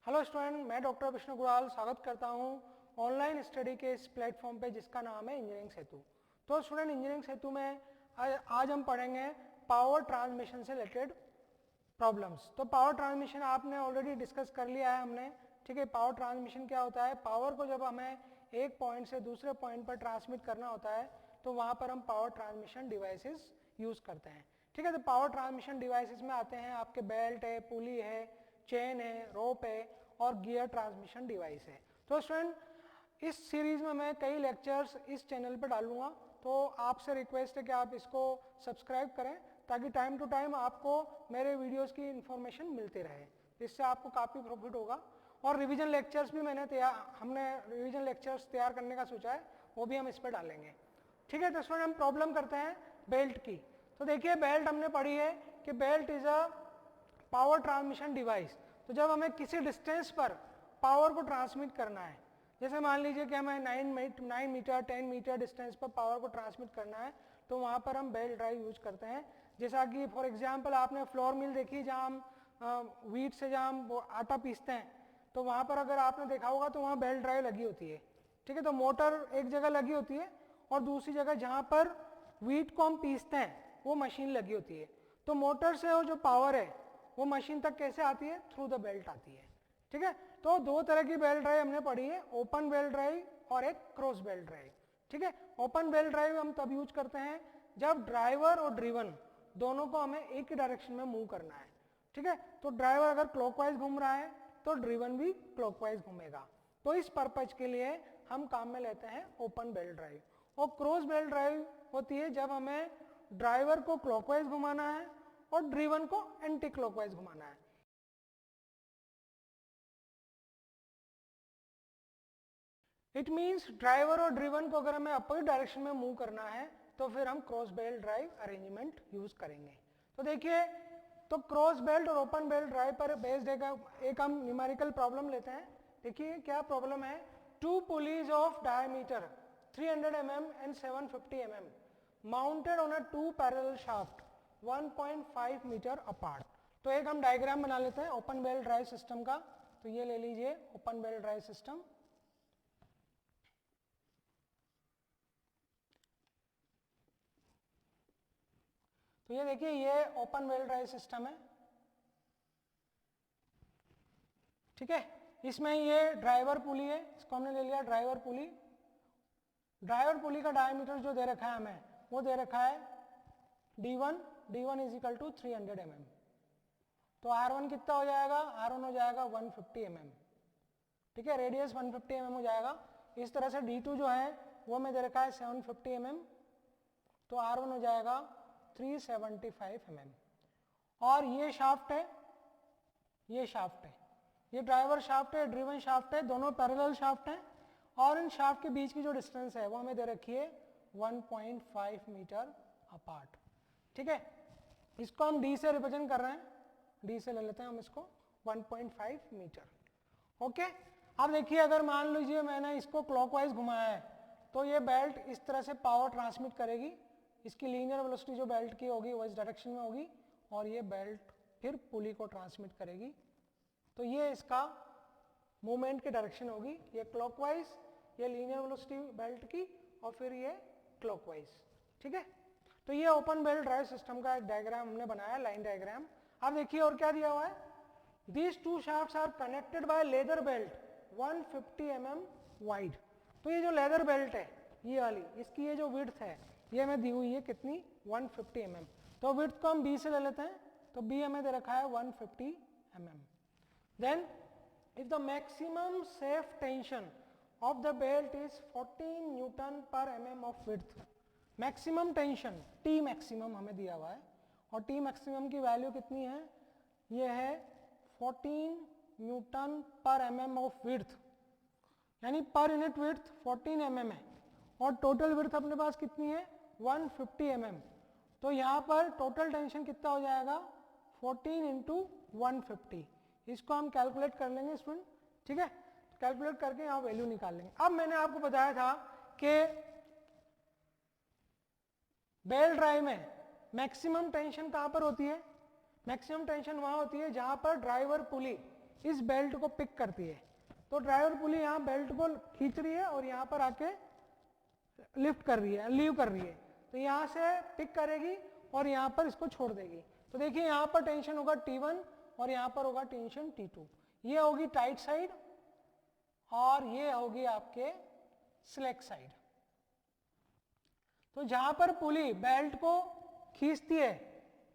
Hello student, मैं doctor Vishnu गुराल स्वागत करता हूं ऑनलाइन स्टडी के इस प्लेटफॉर्म पे जिसका नाम है इंजीनियरिंग सेतु। तो स्टूडेंट, इंजीनियरिंग सेतु में आज हम पढ़ेंगे पावर ट्रांसमिशन से रिलेटेड प्रॉब्लम्स। तो पावर ट्रांसमिशन आपने ऑलरेडी डिस्कस कर लिया है हमने, ठीक है। पावर ट्रांसमिशन क्या होता है? पावर को जब हमें एक पॉइंट से दूसरे पॉइंट पर ट्रांसमिट करना होता है तो वहां पर हम पावर ट्रांसमिशन डिवाइसेस यूज करते हैं, ठीक है। तो पावर ट्रांसमिशन डिवाइसेस में आते हैं आपके बेल्ट है, पुली है, चेन है, रोप है और गियर ट्रांसमिशन डिवाइस है। तो स्टूडेंट, इस सीरीज में मैं कई लेक्चर्स इस चैनल पर डालूंगा, तो आपसे रिक्वेस्ट है कि आप इसको सब्सक्राइब करें ताकि टाइम टू टाइम आपको मेरे वीडियोस की इंफॉर्मेशन मिलती रहे। इससे आपको काफ़ी प्रॉफिट होगा। और रिवीजन लेक्चर्स भी हमने रिवीजन लेक्चर्स तैयार करने का सोचा है, वो भी हम इस पर डालेंगे, ठीक है। तो स्टूडेंट, हम प्रॉब्लम करते हैं बेल्ट की। तो देखिए, बेल्ट हमने पढ़ी है कि belt is a power transmission device. तो जब हमें किसी डिस्टेंस पर पावर को ट्रांसमिट करना है, जैसे मान लीजिए कि हमें 9 मीटर 10 मीटर डिस्टेंस पर पावर को ट्रांसमिट करना है, तो वहाँ पर हम बेल्ट ड्राइव यूज करते हैं। जैसा कि फॉर एग्जांपल आपने फ्लोर मिल देखी, जहाँ हम व्हीट से जहाँ हम आटा पीसते हैं, तो वहाँ पर अगर आपने देखा होगा तो वहाँ बेल्ट ड्राइव लगी होती है, ठीक है। तो मोटर एक जगह लगी होती है और दूसरी जगह जहाँ पर व्हीट को हम पीसते हैं वो मशीन लगी होती है। तो मोटर से वो जो पावर है वो मशीन तक कैसे आती है? थ्रू द बेल्ट आती है, ठीक है। तो दो तरह की बेल्ट ड्राइव हमने पढ़ी है, ओपन बेल्ट ड्राइव और एक क्रॉस बेल्ट ड्राइव, ठीक है। ओपन बेल्ट ड्राइव हम तब यूज करते हैं जब ड्राइवर और ड्रिवन दोनों को हमें एक ही डायरेक्शन में मूव करना है, ठीक है। तो ड्राइवर अगर क्लॉकवाइज घूम रहा है तो ड्रिवन भी क्लॉकवाइज घूमेगा। तो इस पर्पज के लिए हम काम में लेते हैं ओपन बेल्ट ड्राइव। और क्रॉस बेल्ट ड्राइव होती है जब हमें ड्राइवर को क्लॉकवाइज घुमाना है और ड्रिवन को एंटी क्लॉकवाइज घुमाना है। इट मींस ड्राइवर और ड्रिवन को अगर हमें अपोजिट डायरेक्शन में मूव करना है तो फिर हम cross belt drive arrangement use करेंगे। तो देखिए, तो क्रॉस बेल्ट और ओपन बेल्ट ड्राइव पर बेस्ड एक हम न्यूमेरिकल प्रॉब्लम लेते हैं। देखिए क्या प्रॉब्लम है। Two pulleys of diameter 300 mm and 750 mm mounted on a two parallel shaft 1.5 metre apart. तो एक हम डायग्राम बना लेते हैं ओपन बेल्ट ड्राइव सिस्टम का। तो ये ले लीजिए ओपन बेल्ट ड्राइव सिस्टम। तो ये देखिए, ये ओपन बेल्ट ड्राइव सिस्टम है, ठीक है। इसमें ये ड्राइवर पुली है, इसको हमने ले लिया ड्राइवर पुली। ड्राइवर पुली का डायमीटर जो दे रखा है हमें, वो दे रखा है D1 is equal to 300 mm। तो R1 कितना हो जाएगा? R1 हो जाएगा 150 mm, ठीक है। रेडियस 150 mm हो जाएगा। इस तरह से D2 जो है वो में दे रखा है 750 mm, तो R1 हो जाएगा 375 mm। और ये शाफ्ट है, ये शाफ्ट है, ये ड्राइवर शाफ्ट है, ड्रिवन शाफ्ट है, दोनों पैरेलल शाफ्ट हैं। और इन शाफ्ट के बीच की जो डिस्टेंस है वो हमें दे रखी है 1.5 मीटर अपार्ट, ठीक है। इसको हम D से रिप्रेजेंट कर रहे हैं, D से ले लेते हैं हम इसको 1.5 मीटर, ओके। अब देखिए, अगर मान लीजिए मैंने इसको क्लॉकवाइज घुमाया है तो ये बेल्ट इस तरह से पावर ट्रांसमिट करेगी। इसकी लीनियर वेलोसिटी जो बेल्ट की होगी वो इस डायरेक्शन में होगी और ये बेल्ट फिर पुली को ट्रांसमिट करेगी। तो ये इसका मूवमेंट की डायरेक्शन होगी, ये क्लॉकवाइज, ये लीनियर वेलोसिटी बेल्ट की, और फिर ये क्लॉकवाइज, ठीक है। तो ये ओपन बेल्ट ड्राइव सिस्टम का एक डायग्राम हमने बनाया, लाइन डायग्राम। अब देखिए और क्या दिया हुआ है। These two shafts are connected by leather belt 150 mm wide. तो ये जो लेदर बेल्ट है ये वाली, इसकी ये जो विड्थ है ये हमें दी हुई है कितनी? 150 mm। तो विड्थ को हम B से ले लेते हैं, तो B हमें दे रखा है 150 mm। Then if the maximum safe tension of the belt is 14 Newton per mm of width, maximum tension T maximum हमें दिया हुआ है और T maximum की वैल्यू कितनी है? ये है 14 न्यूटन पर mm ऑफ विड्थ, यानी पर यूनिट विड्थ 14 mm है और टोटल विड्थ अपने पास कितनी है? 150 mm। तो यहाँ पर टोटल टेंशन कितना हो जाएगा? 14 इंटू 150। इसको हम कैलकुलेट कर लेंगे स्टूडेंट, ठीक है। तो कैलकुलेट करके यहाँ वैल्यू निकाल लेंगे। अब मैंने आपको बताया था कि बेल्ट ड्राइव में मैक्सिमम टेंशन कहाँ पर होती है? मैक्सिमम टेंशन वहां होती है जहां पर ड्राइवर पुली इस बेल्ट को पिक करती है। तो ड्राइवर पुली यहाँ बेल्ट को खींच रही है और यहाँ पर आके लिफ्ट कर रही है, लीव कर रही है। तो यहाँ से पिक करेगी और यहाँ पर इसको छोड़ देगी। तो देखिए यहाँ पर टेंशन होगा T1 और यहाँ पर होगा टेंशन T2। ये होगी टाइट साइड और ये होगी आपके स्लैक साइड। तो जहां पर पुली बेल्ट को खींचती है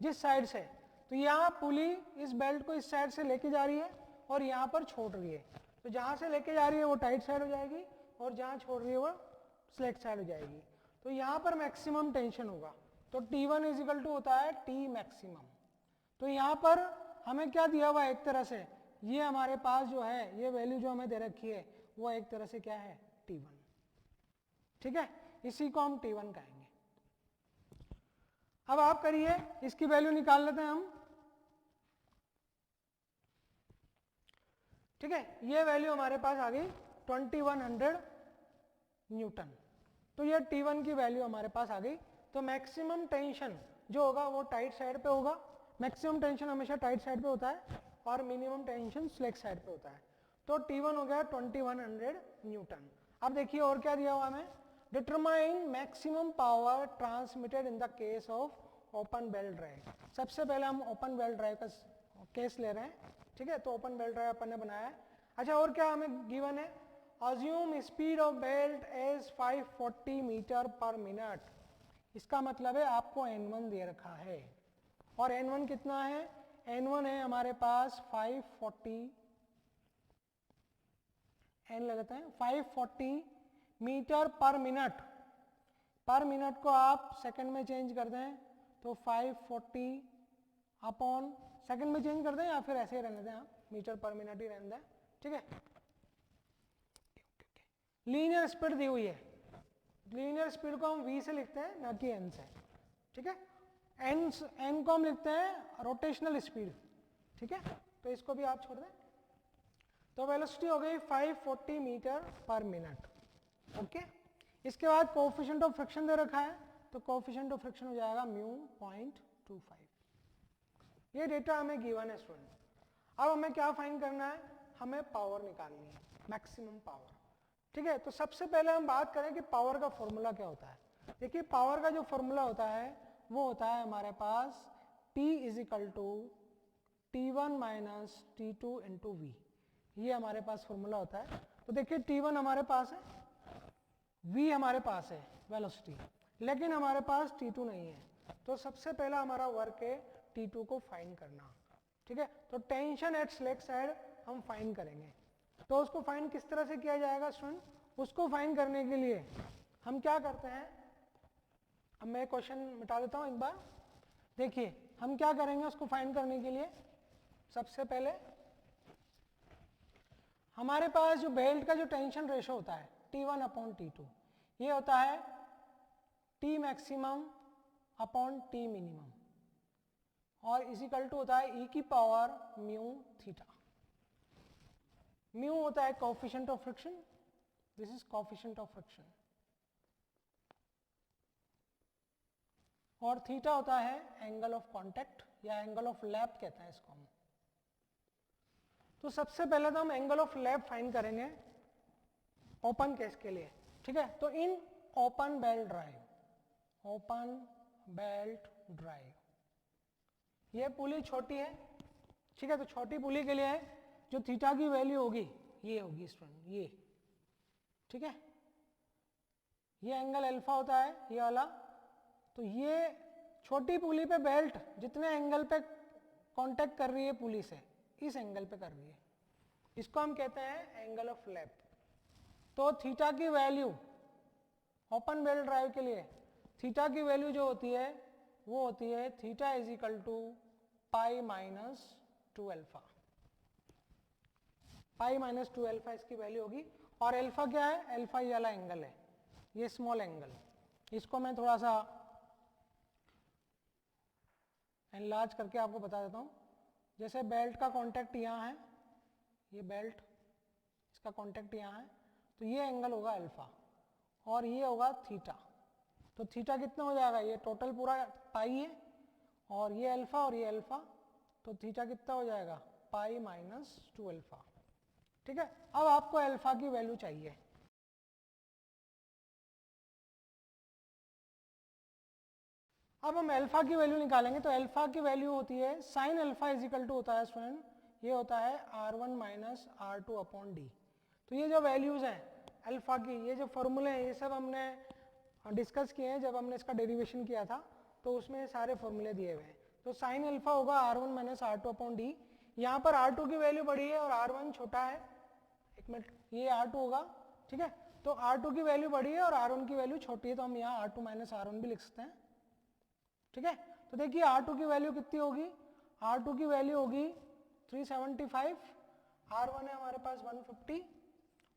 जिस साइड से, तो यहाँ पुली इस बेल्ट को इस साइड से लेके जा रही है और यहाँ पर छोड़ रही है। तो जहां से लेके जा रही है वो टाइट साइड हो जाएगी और जहां छोड़ रही है वो स्लैक साइड हो जाएगी। तो यहाँ पर मैक्सिमम टेंशन होगा। तो T1 इजिकल टू होता है T मैक्सिमम। तो यहाँ पर हमें क्या दिया हुआ है, एक तरह से ये हमारे पास जो है ये वैल्यू जो हमें दे रखी है वो एक तरह से क्या है T1। ठीक है, इसी को हम T1 कहेंगे। अब आप करिए, इसकी वैल्यू निकाल लेते हैं हम। ठीक है, ये वैल्यू हमारे पास आ गई 2100 न्यूटन। तो ये T1 की वैल्यू हमारे पास आ गई। तो मैक्सिमम टेंशन जो होगा वो टाइट साइड पे होगा। मैक्सिमम टेंशन हमेशा टाइट साइड पे होता है और मिनिमम टेंशन स्लैक साइड पे होता है। तो T1 हो गया 2100 न्यूटन। अब देखिए और क्या दिया हुआ हमें, determine maximum power transmitted in the case of open belt drive. सबसे पहले हम ओपन बेल्ट ड्राइव का केस ले रहे हैं। ठीक है, तो ओपन बेल्ट ड्राइव अपन ने बनाया है। अच्छा, और क्या हमें गिवन है, assume speed of belt as 540 metre per minute. इसका मतलब है आपको N1 दे रखा है और N1 कितना है, N1 है हमारे पास 540, N लगाते हैं 540 मीटर पर मिनट। पर मिनट को आप सेकंड में चेंज कर दें तो 540 अपॉन सेकंड में चेंज कर दें या फिर ऐसे ही रहने दें, आप मीटर पर मिनट ही रहने दें। ठीक है, लीनियर स्पीड दी हुई है। लीनियर स्पीड को हम v से लिखते हैं ना कि n से। ठीक है, n को हम लिखते हैं रोटेशनल स्पीड। ठीक है, तो इसको भी आप छोड़ दें। तो वेलोसिटी हो गई 540 मीटर पर मिनट। ओके, इसके बाद कोएफिशिएंट ऑफ फ्रिक्शन दे रखा है, तो कोएफिशिएंट ऑफ फ्रिक्शन हो जाएगा म्यू 0.25। ये डेटा हमें गिवन है स्टूडेंट। अब हमें क्या फाइंड करना है, हमें पावर निकालनी है, मैक्सिमम पावर। ठीक है, तो सबसे पहले हम बात करें कि पावर का फॉर्मूला क्या होता है। देखिए पावर का जो फॉर्मूला होता है वो होता है हमारे पास P is equal to T1 minus T2 into V। ये हमारे पास फॉर्मूला होता है। तो देखिए T1 हमारे पास है, V हमारे पास है वेलोसिटी, लेकिन हमारे पास T2 नहीं है। तो सबसे पहला हमारा वर्क है T2 को फाइंड करना। ठीक है, तो टेंशन एट स्लैक साइड हम फाइंड करेंगे। तो उसको फाइंड किस तरह से किया जाएगा स्टूडेंट, उसको फाइंड करने के लिए हम क्या करते हैं, अब मैं क्वेश्चन मिटा देता हूं एक बार। देखिए हम क्या करेंगे उसको फाइंड करने के लिए, सबसे पहले हमारे पास जो बेल्ट का जो टेंशन रेशो होता है T1 अपॉन T2, ये होता है T maximum upon T minimum और इजिकल टू होता है e की पावर म्यू थीटा। म्यू होता है coefficient of friction, this is coefficient of friction, और थीटा होता है एंगल ऑफ कांटेक्ट या एंगल ऑफ लैप कहते हैं इसको हम। तो सबसे पहले तो हम एंगल ऑफ लैप फाइंड करेंगे ओपन केस के लिए। ठीक है, तो in open belt drive, open belt drive, ये पुली छोटी है। ठीक है, तो छोटी पुली के लिए जो थीटा की वैल्यू होगी ये होगी स्टूडेंट, ये। ठीक है, ये एंगल अल्फा होता है ये वाला। तो ये छोटी पुली पे बेल्ट जितने एंगल पे कांटेक्ट कर रही है पुली से, इस एंगल पे कर रही है, इसको हम कहते हैं एंगल ऑफ लैप। तो थीटा की वैल्यू ओपन बेल्ट ड्राइव के लिए थीटा की वैल्यू जो होती है वो होती है theta is equal to pi minus 2 alpha. Pi minus 2 alpha इसकी वैल्यू होगी। और अल्फा क्या है, अल्फा ये वाला एंगल है, ये स्मॉल एंगल। इसको मैं थोड़ा सा एनलार्ज करके आपको बता देता हूँ। जैसे बेल्ट का कांटेक्ट यहाँ है, ये बेल्ट, इसका कांटेक्ट यहाँ है, तो ये एंगल होगा अल्फा और ये होगा थीटा। तो थीटा कितना हो जाएगा, ये टोटल पूरा पाई है और ये अल्फा और ये अल्फा, तो थीटा कितना हो जाएगा पाई माइनस 2 अल्फा। ठीक है, अब आपको अल्फा की वैल्यू चाहिए। अब हम अल्फा की वैल्यू निकालेंगे, तो अल्फा की वैल्यू होती है sine alpha is equal to होता है स्टूडेंट, ये होता है R1 minus R2 upon D. तो ये जो वैल्यूज हैं अल्फा की, ये जो फॉर्मूले हैं, ये सब हमने डिस्कस किए हैं जब हमने इसका डेरिवेशन किया था, तो उसमें ये सारे फॉर्मूले दिए हुए हैं। तो साइन अल्फा होगा R1 minus R2 upon D. यहाँ पर R2 की वैल्यू बड़ी है और R1 छोटा है, एक मिनट, ये R2 होगा। ठीक है, तो R2 की वैल्यू बड़ी है और R1 की वैल्यू छोटी है, तो हम यहाँ R2 माइनस R1 भी लिख सकते हैं। ठीक है, तो देखिए R2 की वैल्यू कितनी होगी, R2 की वैल्यू होगी 375, R1 है हमारे पास 150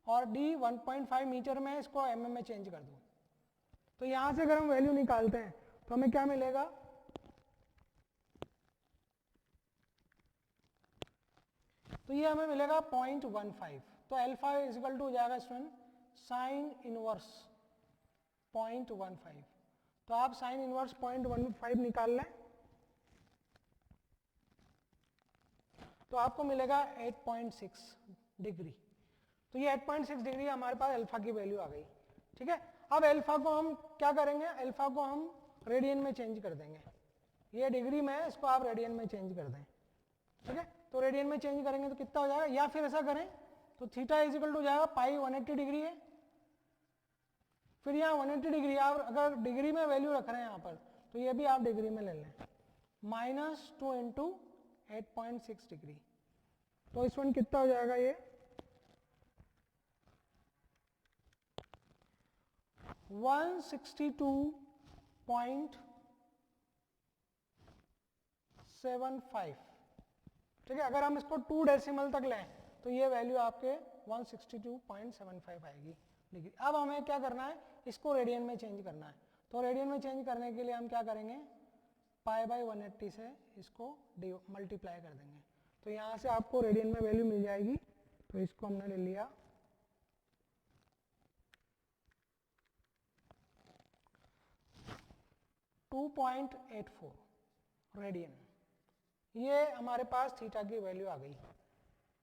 और D 1.5 मीटर में, इसको mm में चेंज कर दूं। तो यहां से अगर हम वैल्यू निकालते हैं तो हमें क्या मिलेगा, तो ये हमें मिलेगा 0.15। तो अल्फा इज इक्वल टू हो जाएगा स्टूडेंट साइन इनवर्स 0.15। तो आप साइन इनवर्स 0.15 निकाल लें तो आपको मिलेगा 8.6 डिग्री। तो ये 8.6 डिग्री हमारे पास अल्फा की वैल्यू आ गई। ठीक है, अब अल्फा को हम क्या करेंगे, अल्फा को हम रेडियन में चेंज कर देंगे। ये डिग्री में है, इसको आप रेडियन में चेंज कर दें। ठीक है, तो रेडियन में चेंज करेंगे तो कितना हो जाएगा, या फिर ऐसा करें तो थीटा इज इक्वल टू जाएगा पाई 180 डिग्री है। फिर यहाँ 180 डिग्री, आप अगर डिग्री में वैल्यू रख रहे हैं यहाँ पर, तो ये भी आप डिग्री में ले लें, -2 इंटू 8.6 डिग्री। तो इस वन कितना हो जाएगा, ये 162.75। ठीक है, अगर हम इसको 2 डेसिमल तक लें तो ये वैल्यू आपके 162.75 आएगी डिग्री। अब हमें क्या करना है, इसको रेडियन में चेंज करना है। तो रेडियन में चेंज करने के लिए हम क्या करेंगे, पाई बाई 180 से इसको मल्टीप्लाई कर देंगे। तो यहाँ से आपको रेडियन में वैल्यू मिल जाएगी। तो इसको हमने ले लिया 2.84 रेडियन, ये हमारे पास थीटा की वैल्यू आ गई।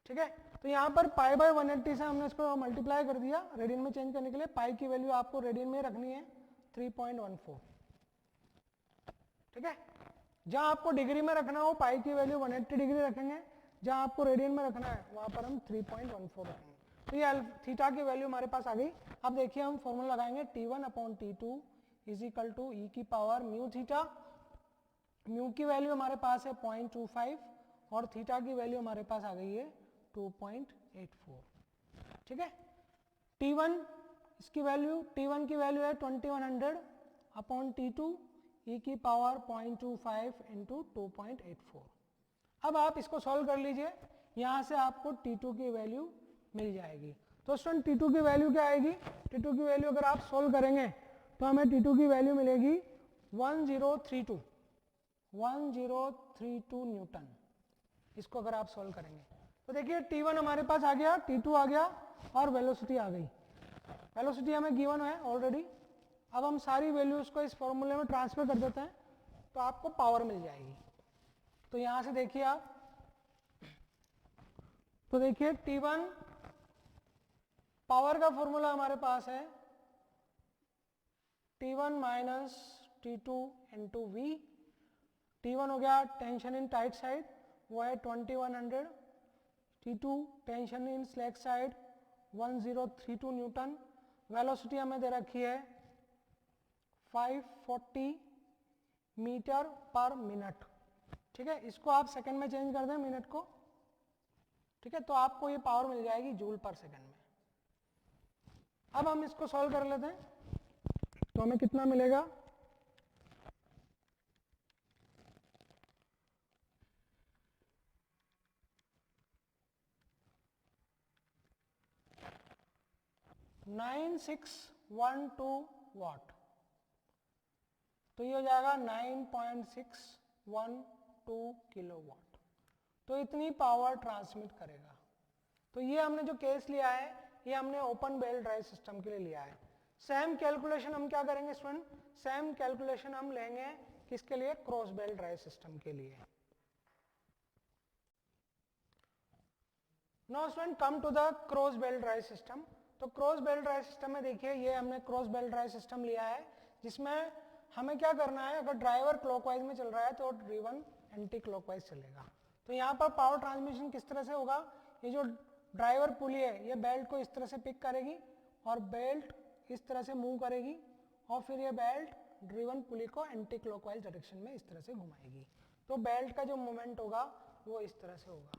ठीक है, तो यहाँ पर पाई बाय 180 से हमने इसको मल्टीप्लाई कर दिया रेडियन में चेंज करने के लिए। पाई की वैल्यू आपको रेडियन में रखनी है 3.14। ठीक है, जहां आपको डिग्री में रखना हो पाई की वैल्यू 180 डिग्री रखेंगे, जहां आपको रेडियन में रखना है वहां पर हम 3.14 रखेंगे। तो ये थीटा की वैल्यू हमारे पास आ गई। अब देखिए हम फॉर्मूला लगाएंगे T1 upon T2 is equal to e की पावर म्यू थीटा। म्यू की वैल्यू हमारे पास है 0.25 और थीटा की वैल्यू हमारे पास आ गई है 2.84। ठीक है, T1 इसकी वैल्यू, T1 की वैल्यू है 2100 अपॉन T2 ई की पावर 0.25 इंटू 2.84। अब आप इसको सॉल्व कर लीजिए, यहां से आपको T2 की वैल्यू मिल जाएगी। तो स्टूडेंट T2 की वैल्यू क्या आएगी, T2 की वैल्यू अगर आप सॉल्व करेंगे तो हमें T2 की वैल्यू मिलेगी 1032 न्यूटन। इसको अगर आप सॉल्व करेंगे तो देखिए T1 हमारे पास आ गया, T2 आ गया और वेलोसिटी आ गई। वेलोसिटी हमें गिवन है ऑलरेडी। अब हम सारी वैल्यूज को इस फॉर्मूले में ट्रांसफर कर देते हैं तो आपको पावर मिल जाएगी। तो यहां से देखिए आप, तो देखिए T1 पावर का फॉर्मूला हमारे पास है T1 minus T2 into we. T1 हो गया टेंशन इन टाइट साइड, वो है 2100। T2 tension in slack side 1032 Newton. Velocity हमें दे रखी है 540 मीटर पर मिनट। ठीक है, इसको आप सेकंड में चेंज कर दें मिनट को। ठीक है, तो आपको ये पावर मिल जाएगी जूल पर सेकंड में। अब हम इसको सॉल्व कर लेते हैं तो हमें कितना मिलेगा, (9612 वाट। तो ये हो जाएगा 9.612 किलोवाट। तो इतनी पावर ट्रांसमिट करेगा। तो ये हमने जो केस लिया है ये हमने ओपन बेल ड्राइव सिस्टम के लिए लिया है। सेम कैलकुलेशन हम क्या करेंगे स्टूडेंट, सेम कैलकुलेशन हम लेंगे किसके लिए, क्रॉस बेल ड्राइव सिस्टम के लिए। Now student come to the cross belt drive system. तो क्रॉस बेल्ट ड्राइव सिस्टम में देखिए ये हमने क्रॉस बेल्ट ड्राइव सिस्टम लिया है जिसमें हमें क्या करना है, अगर ड्राइवर क्लॉकवाइज में चल रहा है तो ड्रिवन एंटी क्लॉकवाइज चलेगा। तो यहाँ पर पावर ट्रांसमिशन किस तरह से होगा, ये जो ड्राइवर पुली है ये बेल्ट को इस तरह से पिक करेगी और बेल्ट इस तरह से मूव करेगी और फिर ये बेल्ट ड्रिवन पुली को एंटी क्लॉकवाइज डायरेक्शन में इस तरह से घुमाएगी। तो बेल्ट का जो मूवमेंट होगा वो इस तरह से होगा।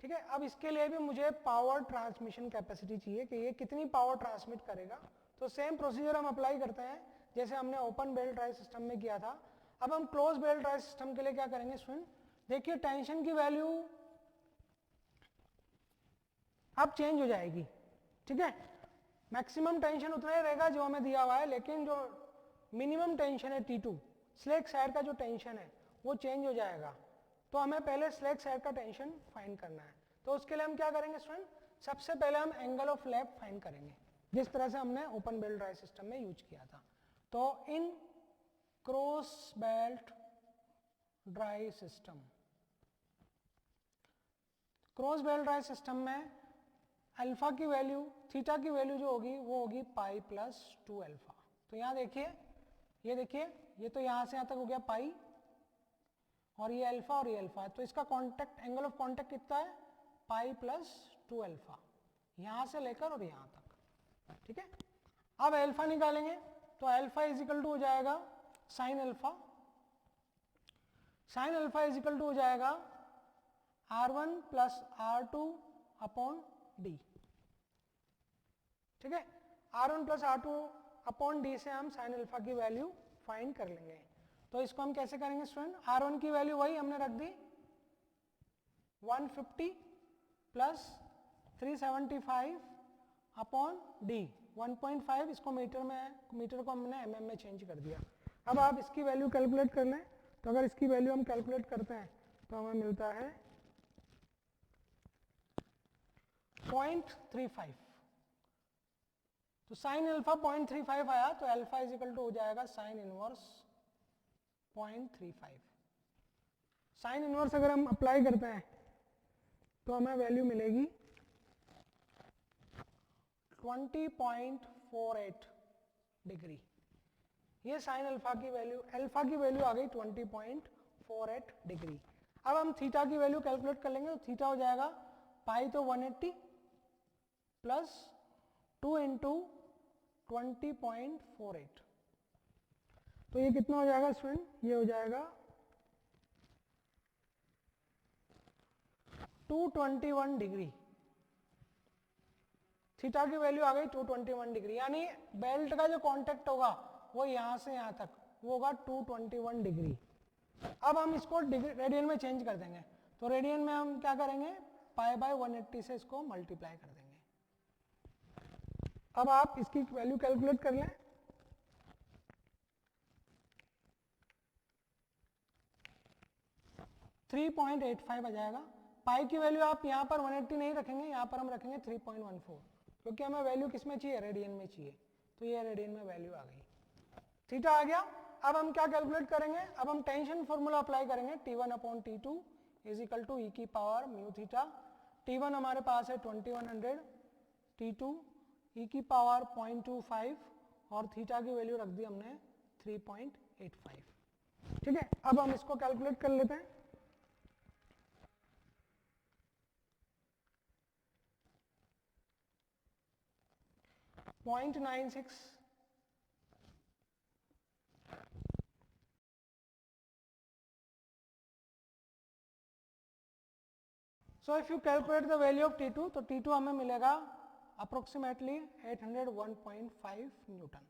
ठीक है, अब इसके लिए भी मुझे पावर ट्रांसमिशन कैपेसिटी चाहिए कि ये कितनी पावर ट्रांसमिट करेगा। तो सेम प्रोसीजर हम अप्लाई करते हैं जैसे हमने ओपन बेल्ट ड्राइव सिस्टम में किया था। अब हम क्लोज बेल्ट ड्राइव सिस्टम के लिए क्या करेंगे स्टूडेंट, देखिए टेंशन की वैल्यू अब चेंज हो जाएगी। ठीक है, मैक्सिमम टेंशन उतना ही रहेगा जो हमें दिया हुआ है, लेकिन जो मिनिमम टेंशन है T2 स्लैक साइड का जो टेंशन है वो चेंज हो जाएगा। तो हमें पहले स्लैक साइड का टेंशन फाइंड करना है। तो उसके लिए हम क्या करेंगे स्टूडेंट, सबसे पहले हम एंगल ऑफ लैप फाइंड करेंगे जिस तरह से हमने ओपन बेल्ट ड्राइव सिस्टम में यूज किया था। तो इन cross belt drive system, cross belt drive system में अल्फा की वैल्यू, थीटा की वैल्यू जो होगी वो होगी पाई प्लस 2 अल्फा। तो यहाँ देखिए, ये देखिए ये तो यहाँ से यहाँ तक हो गया पाई और ये अल्फा और ये अल्फा, तो इसका कांटेक्ट एंगल ऑफ कांटेक्ट कितना है, पाई प्लस 2 अल्फा, यहाँ से लेकर और यहाँ तक। ठीक है, अब अल्फा निकालेंगे तो अल्फा इज इक्वल टू हो जाएगा sine alpha, sine alpha is equal to हो जाएगा R1 plus R2 upon D. ठीक है, R1 plus R2 upon D से हम साइन अल्फा की वैल्यू फाइंड कर लेंगे। तो इसको हम कैसे करेंगे स्टूडेंट, R1 की वैल्यू वही हमने रख दी 150 प्लस 375 अपॉन डी 1.5, इसको मीटर में, मीटर को हमने mm में चेंज कर दिया। अब आप इसकी वैल्यू कैलकुलेट कर लें, तो अगर इसकी वैल्यू हम कैलकुलेट करते हैं तो हमें मिलता है 0.35। तो साइन अल्फा 0.35 आया तो अल्फा इज इक्वल टू हो जाएगा साइन इनवर्स 0.35। साइन इनवर्स अगर हम अप्लाई करते हैं तो हमें वैल्यू मिलेगी 20.48 डिग्री। ये साइन अल्फा की वैल्यू, अल्फा की वैल्यू आ गई 20.48 डिग्री। अब हम थीटा की वैल्यू कैलकुलेट कर लेंगे, तो थीटा हो जाएगा पाई तो 180 प्लस 2 इंटू 20.48, तो ये कितना हो जाएगा स्टूडेंट, ये हो जाएगा 221 डिग्री। थीटा की वैल्यू आ गई 221 डिग्री, यानी बेल्ट का जो कांटेक्ट होगा वो यहां से यहां तक वो होगा 221 डिग्री। अब हम इसको रेडियन में चेंज कर देंगे, तो रेडियन में हम क्या करेंगे, पाई बाय 180 से इसको मल्टीप्लाई कर देंगे। अब आप इसकी वैल्यू कैलकुलेट कर लें, $3.85 आ जाएगा। पाई की वैल्यू आप यहाँ पर 180 नहीं रखेंगे, यहाँ पर हम रखेंगे 3.14, क्योंकि हमें वैल्यू किस में चाहिए, रेडियन में चाहिए। तो ये रेडियन में वैल्यू आ गई, थीटा आ गया। अब हम क्या कैलकुलेट करेंगे, अब हम टेंशन फॉर्मूला अप्लाई करेंगे, T1 upon T2 is equal to e की पावर म्यू थीटा। T1 हमारे पास है 2100, T2 ई की पावर 0.25 और थीटा की वैल्यू रख दी हमने 3.85। ठीक है, अब हम इसको कैलकुलेट कर लेते हैं। .96, so if you calculate the value of T2, तो T2 हमें मिलेगा अप्रोक्सीमेटली 801.5 न्यूटन।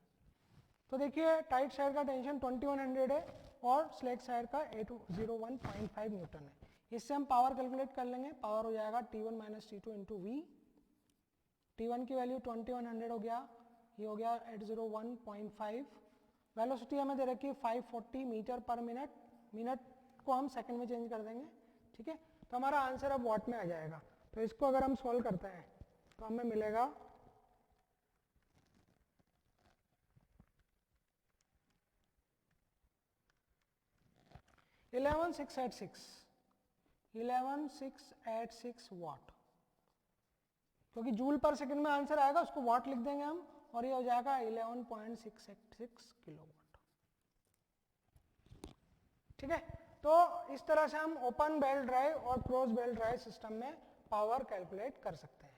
तो देखिए टाइट साइड का टेंशन 2100 है और स्लैक साइड का 801.5 न्यूटन है। इससे हम पावर कैलकुलेट कर लेंगे, पावर हो जाएगा T1 minus T2 into we. T1 की वैल्यू 2100 हो गया, ये हो गया 801.5। वेलोसिटी हमें दे रखी है 540 मीटर पर मिनट, मिनट को हम सेकंड में चेंज कर देंगे। ठीक है, तो हमारा आंसर अब वॉट में आ जाएगा। तो इसको अगर हम सॉल्व करते हैं तो हमें मिलेगा 11686 वाट। क्योंकि जूल पर सेकंड में आंसर आएगा, उसको वाट लिख देंगे हम, और ये हो जाएगा 11.666 किलोवाट। ठीक है, तो इस तरह से हम ओपन बेल्ट ड्राइव और क्लोज बेल्ट ड्राइव सिस्टम में पावर कैलकुलेट कर सकते हैं।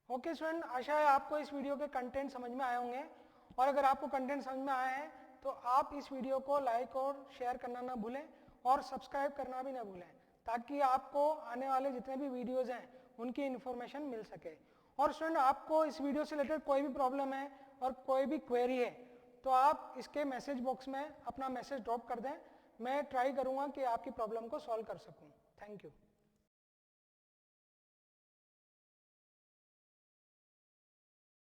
ओके स्टूडेंट, आशा है आपको इस वीडियो के कंटेंट समझ में आए होंगे, और अगर आपको कंटेंट समझ में आए हैं तो आप इस वीडियो को लाइक और शेयर करना ना भूलें और सब्सक्राइब करना भी ना भूलें, ताकि आपको आने वाले जितने भी वीडियोस हैं उनकी इन्फॉर्मेशन मिल सके। और स्टूडेंट, आपको इस वीडियो से रिलेटेड कोई भी प्रॉब्लम है और कोई भी क्वेरी है तो आप इसके मैसेज बॉक्स में अपना मैसेज ड्रॉप कर दें, मैं ट्राई करूँगा कि आपकी प्रॉब्लम को सॉल्व कर सकूँ। Thank you.